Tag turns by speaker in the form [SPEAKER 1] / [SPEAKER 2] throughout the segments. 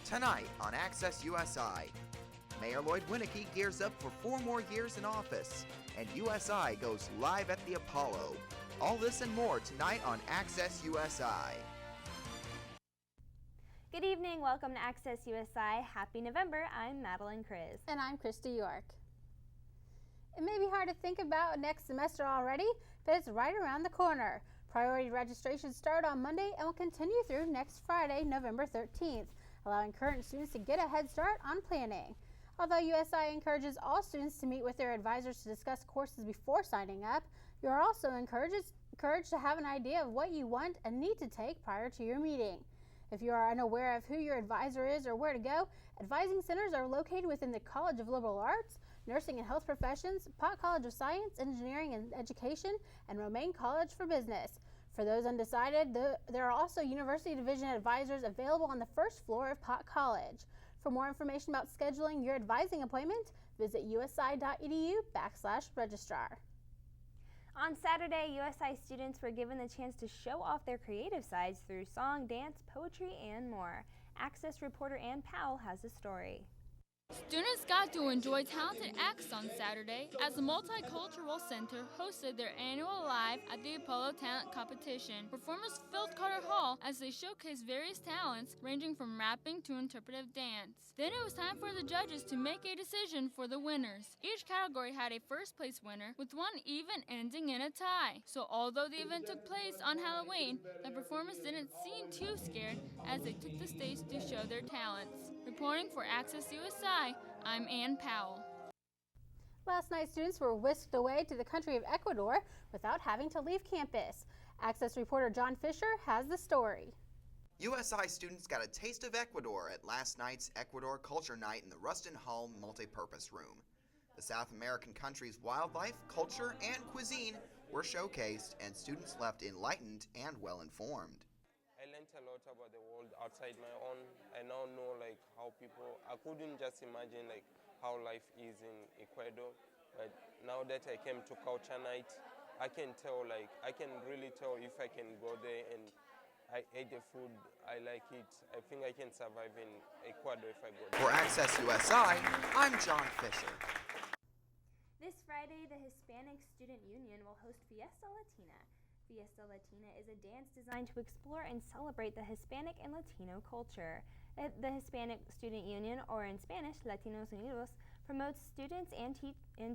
[SPEAKER 1] Tonight on Access USI, Mayor Lloyd Winnicky gears up for 4 more years in office, and USI goes live at the Apollo. All this and more tonight on Access USI.
[SPEAKER 2] Good evening, welcome to Access USI. Happy November, I'm Madeline Kriz.
[SPEAKER 3] And I'm Krista York. It may be hard to think about next semester already, but it's right around the corner. Priority registration started on Monday and will continue through next Friday, November 13th, allowing current students to get a head start on planning. Although USI encourages all students to meet with their advisors to discuss courses before signing up, you are also encouraged to have an idea of what you want and need to take prior to your meeting. If you are unaware of who your advisor is or where to go, advising centers are located within the College of Liberal Arts, Nursing and Health Professions, Pott College of Science, Engineering and Education, and Romaine College for Business. For those undecided, there are also University Division advisors available on the first floor of Pott College. For more information about scheduling your advising appointment, visit usi.edu/registrar.
[SPEAKER 2] On Saturday, USI students were given the chance to show off their creative sides through song, dance, poetry, and more. Access reporter Ann Powell has the story.
[SPEAKER 4] Students got to enjoy talented acts on Saturday as the Multicultural Center hosted their annual Live at the Apollo Talent Competition. Performers filled Carter Hall as they showcased various talents ranging from rapping to interpretive dance. Then it was time for the judges to make a decision for the winners. Each category had a first place winner, with one even ending in a tie. So although the event took place on Halloween, the performers didn't seem too scared as they took the stage to show their talents. Reporting for Access USI, I'm Ann Powell.
[SPEAKER 3] Last night, students were whisked away to the country of Ecuador without having to leave campus. Access reporter John Fisher has the story.
[SPEAKER 1] USI students got a taste of Ecuador at last night's Ecuador Culture Night in the Rustin Hall Multipurpose Room. The South American country's wildlife, culture, and cuisine were showcased, and students left enlightened and well-informed.
[SPEAKER 5] I learned a lot about the world outside my own. I now know how people, I couldn't just imagine how life is in Ecuador, but now that I came to Culture Night, I can tell, I can really tell if I can go there and I ate the food, I like it. I think I can survive in Ecuador if I go there.
[SPEAKER 1] For Access USI, I'm John Fisher.
[SPEAKER 2] This Friday, the Hispanic Student Union will host Fiesta Latina. Fiesta Latina is a dance designed to explore and celebrate the Hispanic and Latino culture. The Hispanic Student Union, or in Spanish, Latinos Unidos, promotes students and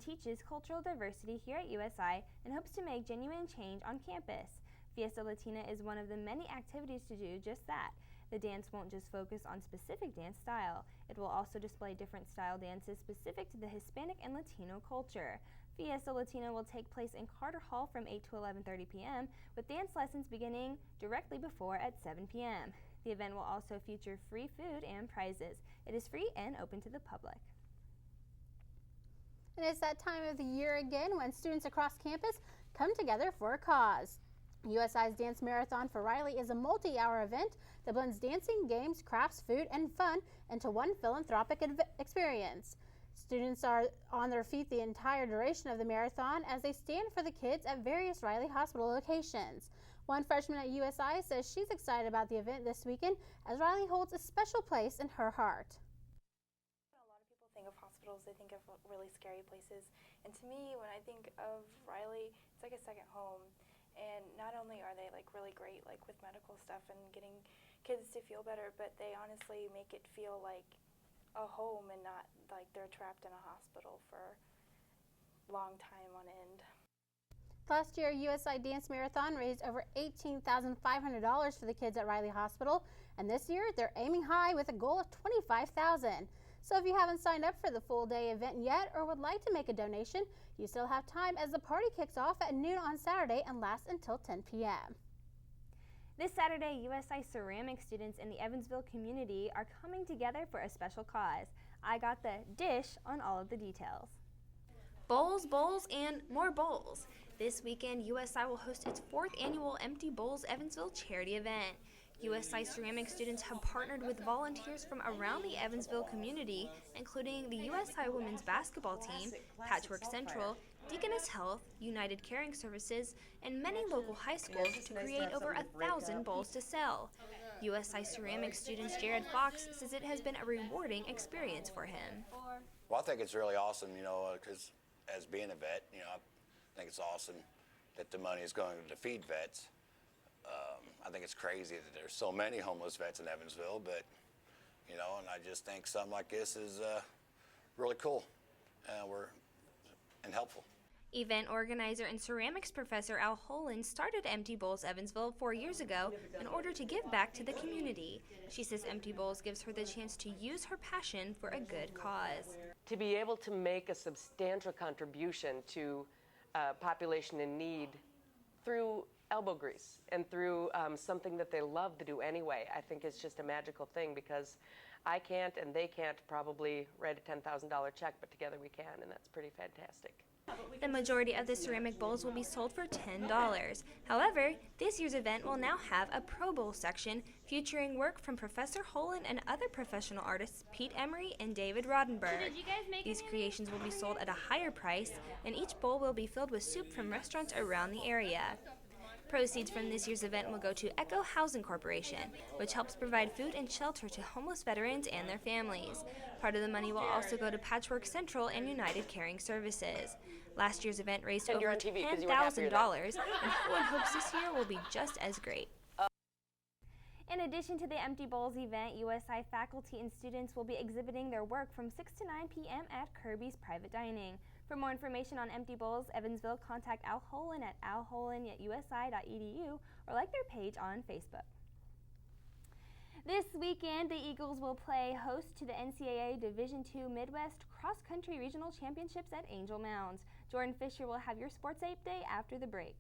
[SPEAKER 2] teaches cultural diversity here at USI and hopes to make genuine change on campus. Fiesta Latina is one of the many activities to do just that. The dance won't just focus on specific dance style. It will also display different style dances specific to the Hispanic and Latino culture. Fiesta Latina will take place in Carter Hall from 8 to 11:30 p.m., with dance lessons beginning directly before at 7 p.m. The event will also feature free food and prizes. It is free and open to the public.
[SPEAKER 3] And it's that time of the year again when students across campus come together for a cause. USI's Dance Marathon for Riley is a multi-hour event that blends dancing, games, crafts, food, and fun into one philanthropic experience. Students are on their feet the entire duration of the marathon as they stand for the kids at various Riley Hospital locations. One freshman at USI says she's excited about the event this weekend as Riley holds a special place in her heart.
[SPEAKER 6] A lot of people think of hospitals, they think of really scary places. And to me, when I think of Riley, it's like a second home. And not only are they really great with medical stuff and getting kids to feel better, but they honestly make it feel like a home and not like they're trapped in a hospital for a long time on end.
[SPEAKER 3] Last year, USI Dance Marathon raised over $18,500 for the kids at Riley Hospital, and this year they're aiming high with a goal of $25,000. So if you haven't signed up for the full-day event yet or would like to make a donation, you still have time as the party kicks off at noon on Saturday and lasts until 10 p.m.
[SPEAKER 2] This Saturday, USI ceramic students in the Evansville community are coming together for a special cause. I got the dish on all of the details. Bowls, bowls, and more bowls. This weekend, USI will host its 4th annual Empty Bowls Evansville charity event. USI ceramic students have partnered with volunteers from around the Evansville community, including the USI women's basketball team, Patchwork Central, Deaconess Health, United Caring Services, and many local high schools to create over 1,000 bowls to sell. USI ceramics student Jared Fox says it has been a rewarding experience for him.
[SPEAKER 7] Well, I think it's really awesome, because as being a vet, I think it's awesome that the money is going to feed vets. I think it's crazy that there's so many homeless vets in Evansville, but, and I just think something like this is really cool and helpful.
[SPEAKER 2] Event organizer and ceramics professor Al Holland started Empty Bowls Evansville 4 years ago in order to give back to the community. She says Empty Bowls gives her the chance to use her passion for a good cause.
[SPEAKER 8] To be able to make a substantial contribution to a population in need through elbow grease and through something that they love to do anyway, I think it's just a magical thing, because I can't and they can't probably write a $10,000 check, but together we can, and that's pretty fantastic.
[SPEAKER 2] The majority of the ceramic bowls will be sold for $10. However, this year's event will now have a Pro Bowl section featuring work from Professor Holland and other professional artists Pete Emery and David Rodenberg. These creations will be sold at a higher price, and each bowl will be filled with soup from restaurants around the area. Proceeds from this year's event will go to Echo Housing Corporation, which helps provide food and shelter to homeless veterans and their families. Part of the money will also go to Patchwork Central and United Caring Services. Last year's event raised over $10,000, and Holland hopes this year will be just as great. In addition to the Empty Bowls event, USI faculty and students will be exhibiting their work from 6 to 9 p.m. at Kirby's Private Dining. For more information on Empty Bowls Evansville, contact Al Holland at alholland@usi.edu or like their page on Facebook. This weekend, the Eagles will play host to the NCAA Division II Midwest Cross Country Regional Championships at Angel Mounds. Jordan Fisher will have your Sports Update after the break.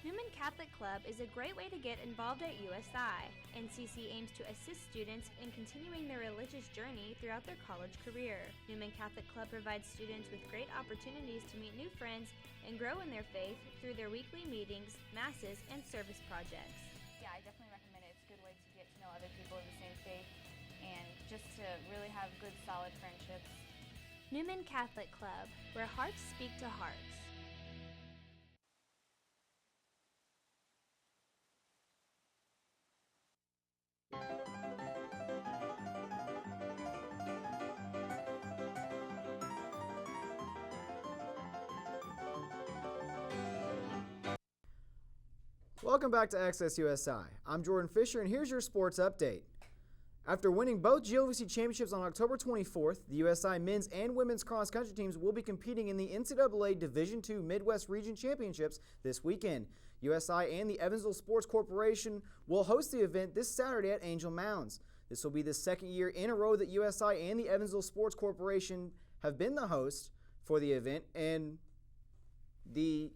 [SPEAKER 2] Newman Catholic Club is a great way to get involved at USI. NCC aims to assist students in continuing their religious journey throughout their college career. Newman Catholic Club provides students with great opportunities to meet new friends and grow in their faith through their weekly meetings, masses, and service projects.
[SPEAKER 9] Yeah, I definitely recommend it. It's a good way to get to know other people of the same faith and just to really have good, solid friendships.
[SPEAKER 2] Newman Catholic Club, where hearts speak to hearts.
[SPEAKER 10] Welcome back to Access USI. I'm Jordan Fisher, and here's your sports update. After winning both GLVC championships on October 24th, the USI men's and women's cross-country teams will be competing in the NCAA Division II Midwest Region Championships this weekend. USI and the Evansville Sports Corporation will host the event this Saturday at Angel Mounds. This will be the second year in a row that USI and the Evansville Sports Corporation have been the host for the event, and the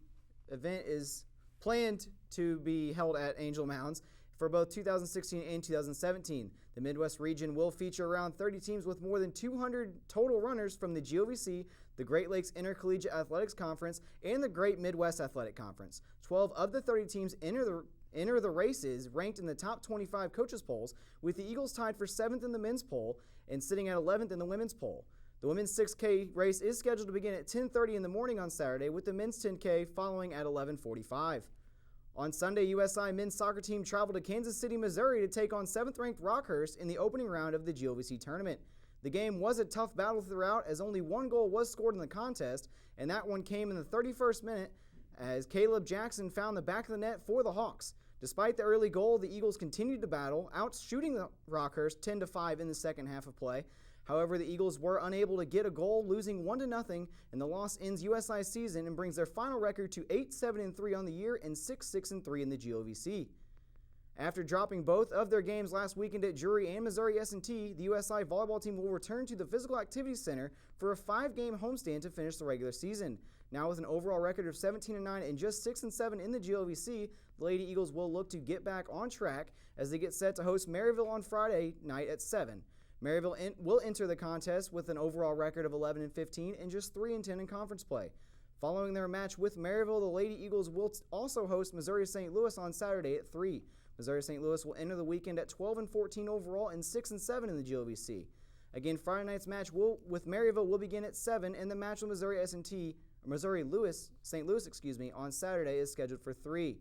[SPEAKER 10] event is planned to be held at Angel Mounds for both 2016 and 2017. The Midwest region will feature around 30 teams with more than 200 total runners from the GLVC, the Great Lakes Intercollegiate Athletics Conference, and the Great Midwest Athletic Conference. 12 of the 30 teams enter the races ranked in the top 25 coaches polls, with the Eagles tied for 7th in the men's poll and sitting at 11th in the women's poll. The women's 6K race is scheduled to begin at 10:30 in the morning on Saturday, with the men's 10K following at 11:45. On Sunday, USI men's soccer team traveled to Kansas City, Missouri to take on 7th-ranked Rockhurst in the opening round of the GLVC tournament. The game was a tough battle throughout, as only one goal was scored in the contest, and that one came in the 31st minute as Caleb Jackson found the back of the net for the Hawks. Despite the early goal, the Eagles continued to battle, outshooting the Rockhurst 10-5 in the second half of play. However, the Eagles were unable to get a goal, losing 1-0, and the loss ends USI's season and brings their final record to 8-7-3 on the year and 6-6-3 in the GLVC. After dropping both of their games last weekend at Drury and Missouri S&T, the USI volleyball team will return to the Physical Activities Center for a 5-game homestand to finish the regular season. Now with an overall record of 17-9 and just 6-7 in the GLVC, the Lady Eagles will look to get back on track as they get set to host Maryville on Friday night at 7. Maryville will enter the contest with an overall record of 11-15 and just 3-10 in conference play. Following their match with Maryville, the Lady Eagles will also host Missouri St. Louis on Saturday at 3. Missouri St. Louis will enter the weekend at 12-14 overall and 6-7 in the GLVC. Again, Friday night's match with Maryville will begin at 7, and the match with Missouri St. Louis, on Saturday is scheduled for 3.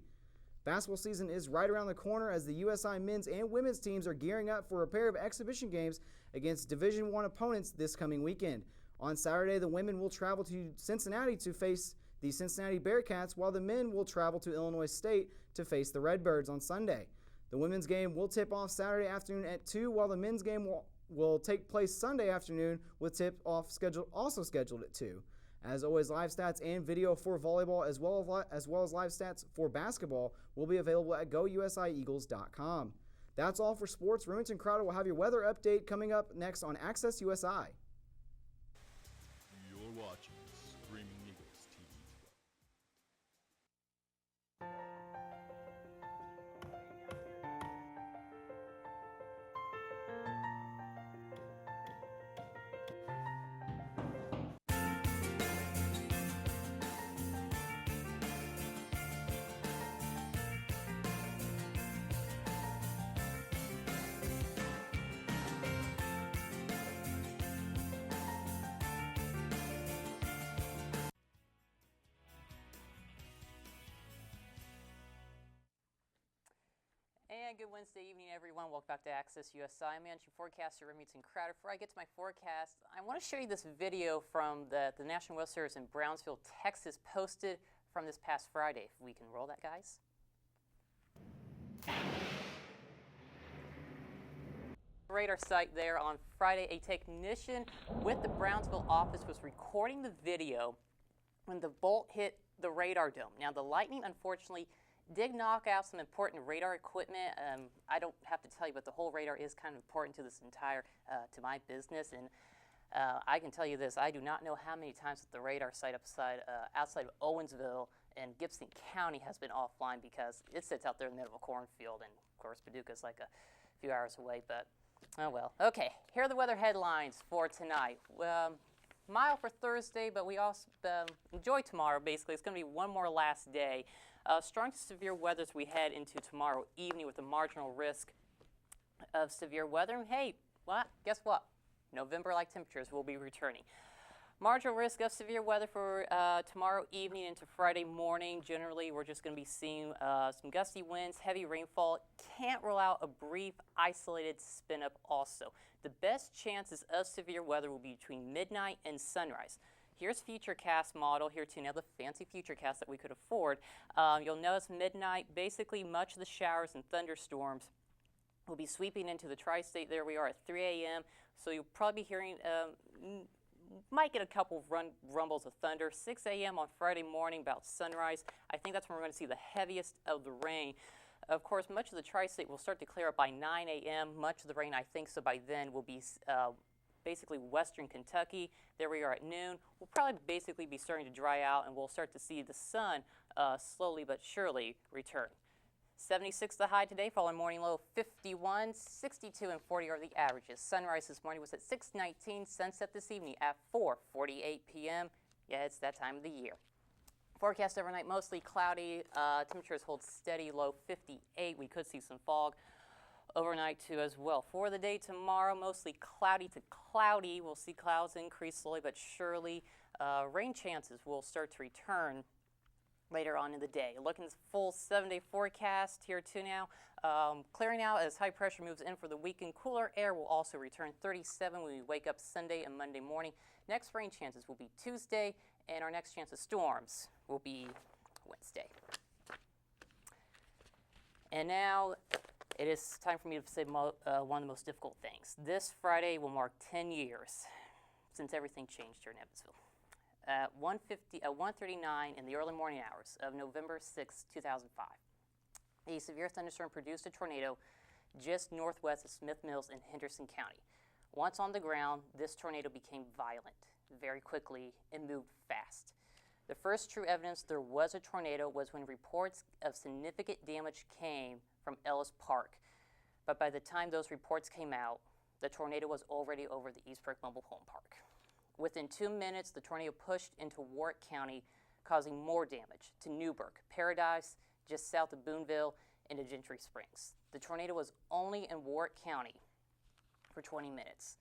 [SPEAKER 10] Basketball season is right around the corner as the USI men's and women's teams are gearing up for a pair of exhibition games against Division I opponents this coming weekend. On Saturday, the women will travel to Cincinnati to face the Cincinnati Bearcats, while the men will travel to Illinois State to face the Redbirds on Sunday. The women's game will tip off Saturday afternoon at 2, while the men's game will take place Sunday afternoon with tip-off also scheduled at 2. As always, live stats and video for volleyball as well as live stats for basketball will be available at GoUSIEagles.com. That's all for sports. Remington Crowder will have your weather update coming up next on Access USI.
[SPEAKER 11] You're watching Screaming Eagles TV 12.
[SPEAKER 12] And good Wednesday evening, everyone. Welcome back to Access USI. I'm managing forecaster Remington Crowder. Before I get to my forecast, I want to show you this video from the National Weather Service in Brownsville, Texas, posted from this past Friday. If we can roll that, guys. Radar site there on Friday. A technician with the Brownsville office was recording the video when the bolt hit the radar dome. Now, the lightning, unfortunately, did knock out some important radar equipment. I don't have to tell you, but the whole radar is kind of important to this entire, to my business. And I can tell you this, I do not know how many times that the radar site outside of Owensville and Gibson County has been offline because it sits out there in the middle of a cornfield. And of course, Paducah's like a few hours away, but oh well. Okay, here are the weather headlines for tonight. Mild for Thursday, but we also enjoy tomorrow, basically. It's going to be one more last day. Strong to severe weather as we head into tomorrow evening with a marginal risk of severe weather. And hey, guess what? November-like temperatures will be returning. Marginal risk of severe weather for tomorrow evening into Friday morning. Generally, we're just going to be seeing some gusty winds, heavy rainfall. Can't rule out a brief isolated spin-up also. The best chances of severe weather will be between midnight and sunrise. Here's Futurecast model here too. Now the fancy Futurecast that we could afford. You'll notice midnight, basically much of the showers and thunderstorms will be sweeping into the tri-state. There we are at 3 a.m. So you'll probably be hearing, might get a couple of rumbles of thunder. 6 a.m. on Friday morning about sunrise. I think that's when we're going to see the heaviest of the rain. Of course, much of the tri-state will start to clear up by 9 a.m. Much of the rain, I think, so by then will be basically western Kentucky. There we are at noon. We'll probably basically be starting to dry out, and we'll start to see the sun slowly but surely return. 76 the high today, following morning low 51, 62 and 40 are the averages. Sunrise this morning was at 6:19, sunset this evening at 4:48 p.m. Yeah, it's that time of the year. Forecast overnight mostly cloudy. Temperatures hold steady, low 58. We could see some fog overnight too as well. For the day tomorrow, mostly cloudy to cloudy. We'll see clouds increase slowly but surely. Rain chances will start to return later on in the day. Looking at the full 7-day forecast here too now. Clearing out as high pressure moves in for the weekend. Cooler air will also return. 37 when we wake up Sunday and Monday morning. Next rain chances will be Tuesday, and our next chance of storms will be Wednesday. And now it is time for me to say one of the most difficult things. This Friday will mark 10 years since everything changed here in Evansville. At 1:39 in the early morning hours of November 6, 2005, a severe thunderstorm produced a tornado just northwest of Smith Mills in Henderson County. Once on the ground, this tornado became violent very quickly and moved fast. The first true evidence there was a tornado was when reports of significant damage came from Ellis Park. But by the time those reports came out, the tornado was already over the Eastbrook Mobile Home Park. Within 2 minutes, the tornado pushed into Warwick County, causing more damage to Newburgh, Paradise, just south of Boonville, and to Gentry Springs. The tornado was only in Warwick County for 20 minutes.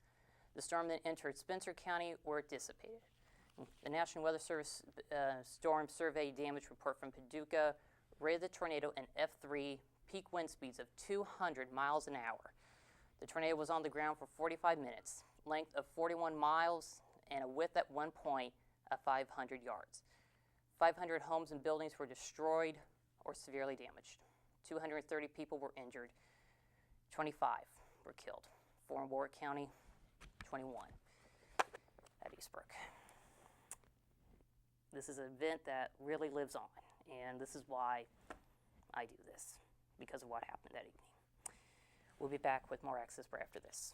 [SPEAKER 12] The storm then entered Spencer County, where it dissipated. The National Weather Service Storm Survey Damage Report from Paducah rated the tornado an F3, peak wind speeds of 200 miles an hour. The tornado was on the ground for 45 minutes, length of 41 miles, and a width at one point of 500 yards. 500 homes and buildings were destroyed or severely damaged. 230 people were injured. 25 were killed. 4 in Warwick County, 21 at Eastbrook. This is an event that really lives on, and this is why I do this, because of what happened that evening. We'll be back with more Access right after this.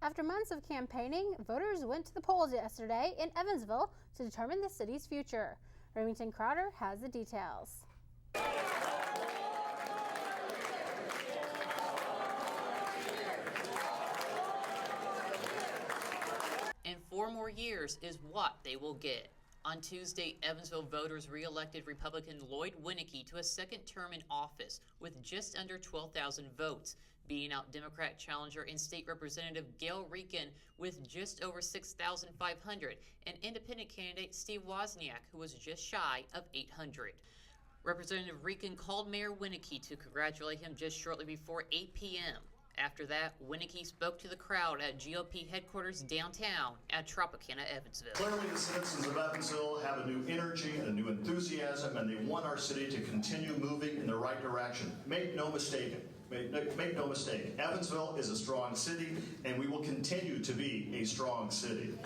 [SPEAKER 3] After months of campaigning, voters went to the polls yesterday in Evansville to determine the city's future. Remington Crowder has the details.
[SPEAKER 13] And 4 more years is what they will get. On Tuesday, Evansville voters re-elected Republican Lloyd Winnicky to a second term in office with just under 12,000 votes, beating out Democrat challenger and state representative Gail Reakin with just over 6,500 and independent candidate Steve Wozniak, who was just shy of 800. Representative Reakin called Mayor Winnicky to congratulate him just shortly before 8 p.m. After that, Winnicky spoke to the crowd at GOP headquarters downtown at Tropicana, Evansville.
[SPEAKER 14] Clearly, the citizens of Evansville have a new energy and a new enthusiasm, and they want our city to continue moving in the right direction. Make no mistake, Evansville is a strong city, and we will continue to be a strong city.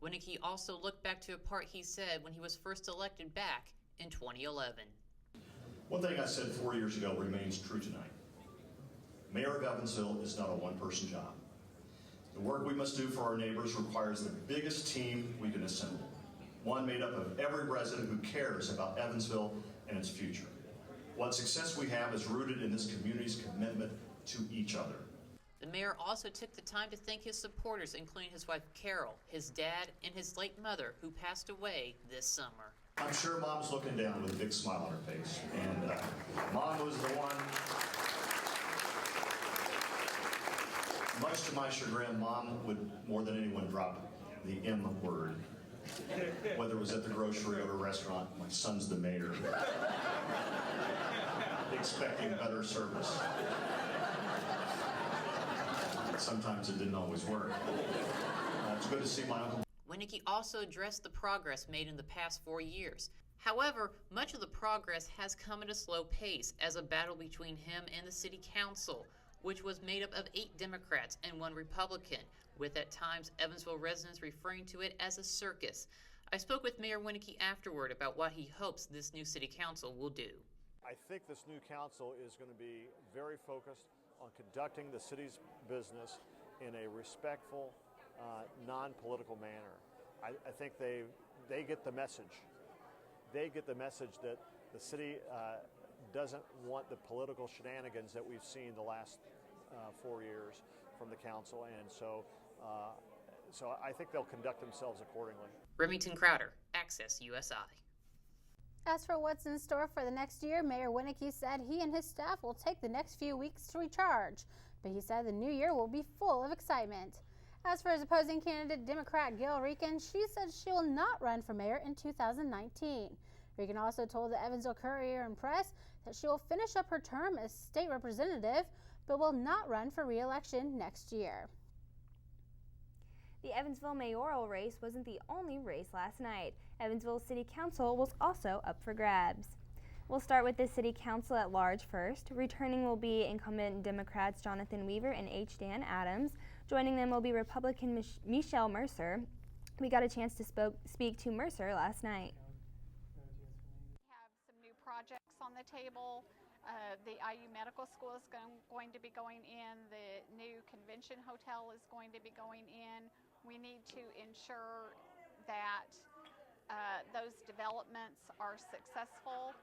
[SPEAKER 13] Winnicky also looked back to a part he said when he was first elected back in 2011.
[SPEAKER 14] One thing I said 4 years ago remains true tonight. Mayor of Evansville is not a one-person job. The work we must do for our neighbors requires the biggest team we can assemble, one made up of every resident who cares about Evansville and its future. What success we have is rooted in this community's commitment to each other.
[SPEAKER 13] The mayor also took the time to thank his supporters, including his wife Carol, his dad, and his late mother, who passed away this summer.
[SPEAKER 14] I'm sure Mom's looking down with a big smile on her face. And Mom was the one, much to my chagrin, Mom would more than anyone drop the M word. Whether it was at the grocery or a restaurant, my son's the mayor. Expecting better service. Sometimes it didn't always work. It's good to see my uncle.
[SPEAKER 13] Winnicky also addressed the progress made in the past 4 years. However, much of the progress has come at a slow pace as a battle between him and the city council, which was made up of 8 Democrats and 1 Republican, with at times Evansville residents referring to it as a circus. I spoke with Mayor Winnicky afterward about what he hopes this new city council will do.
[SPEAKER 15] I think this new council is going to be very focused on conducting the city's business in a respectful, non-political manner. I think they get the message. They get the message that the city doesn't want the political shenanigans that we've seen the last 4 years from the council, and so I think they'll conduct themselves accordingly.
[SPEAKER 13] Remington Crowder, Access USI.
[SPEAKER 3] As for what's in store for the next year, Mayor Winnicky said he and his staff will take the next few weeks to recharge, but he said the new year will be full of excitement. As for his opposing candidate, Democrat Gail Reagan, she said she will not run for mayor in 2019. Reagan also told the Evansville Courier and Press that she will finish up her term as state representative, but will not run for re-election next year.
[SPEAKER 2] The Evansville mayoral race wasn't the only race last night. Evansville City Council was also up for grabs. We'll start with the City Council at large first. Returning will be incumbent Democrats Jonathan Weaver and H. Dan Adams. Joining them will be Republican Michelle Mercer. We got a chance to speak to Mercer last night.
[SPEAKER 16] We have some new projects on the table. The IU Medical School is going to be going in. The new convention hotel is going to be going in. We need to ensure that those developments are successful,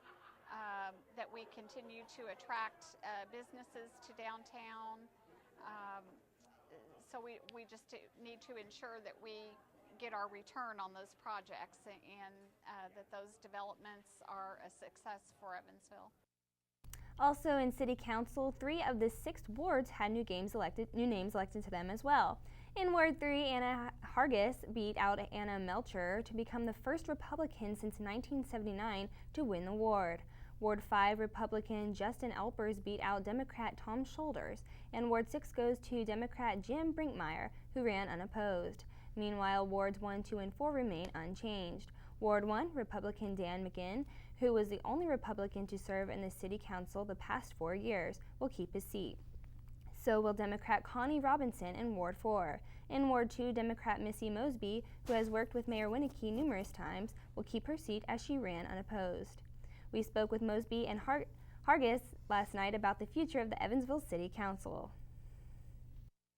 [SPEAKER 16] that we continue to attract businesses to downtown. So we just need to ensure that we get our return on those projects and that those developments are a success for Evansville.
[SPEAKER 2] Also in City Council, 3 of the 6 wards had new names elected to them as well. In Ward 3, Anna Hargis beat out Anna Melcher to become the first Republican since 1979 to win the ward. Ward 5 Republican Justin Elpers beat out Democrat Tom Shoulders, and Ward 6 goes to Democrat Jim Brinkmeyer, who ran unopposed. Meanwhile, Wards 1, 2, and 4 remain unchanged. Ward 1, Republican Dan McGinn, who was the only Republican to serve in the City Council the past 4 years, will keep his seat. So will Democrat Connie Robinson in Ward 4. In Ward 2, Democrat Missy Mosby, who has worked with Mayor Winnicky numerous times, will keep her seat as she ran unopposed. We spoke with Mosby and Hargis last night about the future of the Evansville City Council.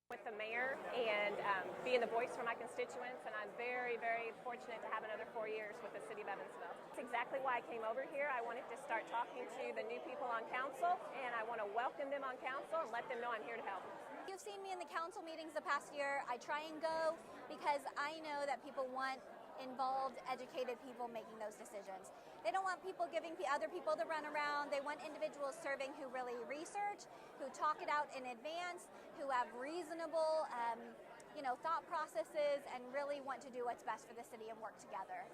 [SPEAKER 17] With the mayor and being the voice for my constituents, and I'm very, very fortunate to have another 4 years with the city of Evansville. That's exactly why I came over here. I wanted to start talking to the new people on council, and I want to welcome them on council and let them know I'm here to help.
[SPEAKER 18] You've seen me in the council meetings the past year. I try and go because I know that people want involved, educated people making those decisions. They don't want people giving other people the runaround. They want individuals serving who really research, who talk it out in advance, who have reasonable, thought processes, and really want to do what's best for the city and work together.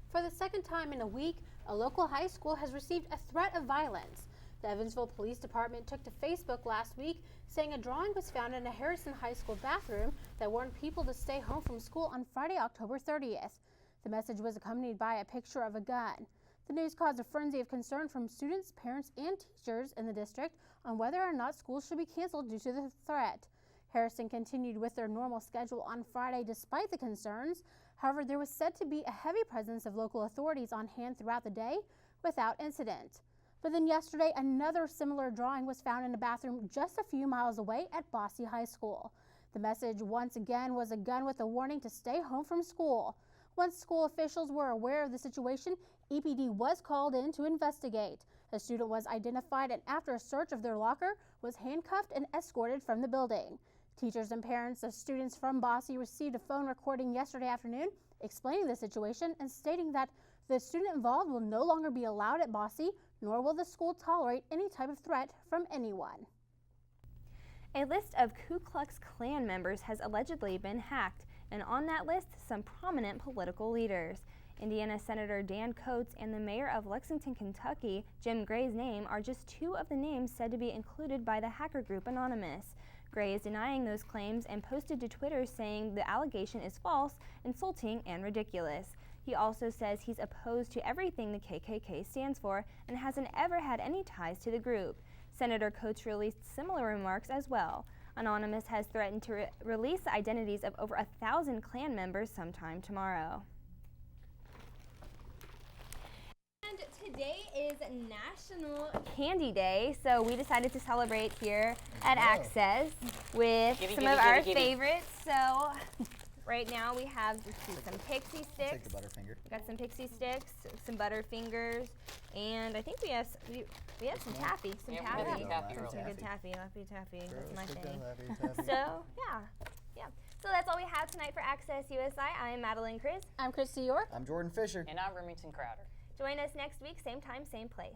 [SPEAKER 3] For the second time in a week, a local high school has received a threat of violence. The Evansville Police Department took to Facebook last week saying a drawing was found in a Harrison High School bathroom that warned people to stay home from school on Friday, October 30th. The message was accompanied by a picture of a gun. The news caused a frenzy of concern from students, parents, and teachers in the district on whether or not schools should be canceled due to the threat. Harrison continued with their normal schedule on Friday despite the concerns. However, there was said to be a heavy presence of local authorities on hand throughout the day without incident. But then yesterday, another similar drawing was found in a bathroom just a few miles away at Bosse High School. The message once again was a gun with a warning to stay home from school. Once school officials were aware of the situation, EPD was called in to investigate. A student was identified and after a search of their locker was handcuffed and escorted from the building. Teachers and parents of students from Bosse received a phone recording yesterday afternoon explaining the situation and stating that the student involved will no longer be allowed at Bosse, nor will the school tolerate any type of threat from anyone.
[SPEAKER 2] A list of Ku Klux Klan members has allegedly been hacked, and on that list, some prominent political leaders. Indiana Senator Dan Coates and the mayor of Lexington, Kentucky, Jim Gray's name are just 2 of the names said to be included by the hacker group Anonymous. Gray is denying those claims and posted to Twitter saying the allegation is false, insulting, and ridiculous. He also says he's opposed to everything the KKK stands for and hasn't ever had any ties to the group. Senator Coates released similar remarks as well. Anonymous has threatened to release the identities of over 1,000 Klan members sometime tomorrow. And today is National Candy Day, so we decided to celebrate here at Access with some of our favorites. So right now we have some Pixie Sticks.
[SPEAKER 19] Take the Butterfinger.
[SPEAKER 2] We got some Pixie Sticks, some Butterfingers, and I think we have some taffy. Some taffy. Some good taffy. Laffy taffy. That's my thing. So yeah. So that's all we have tonight for Access USI. I'm Madeline Chris.
[SPEAKER 3] I'm Christy York.
[SPEAKER 19] I'm Jordan Fisher.
[SPEAKER 12] And I'm Remington Crowder.
[SPEAKER 2] Join us next week, same time, same place.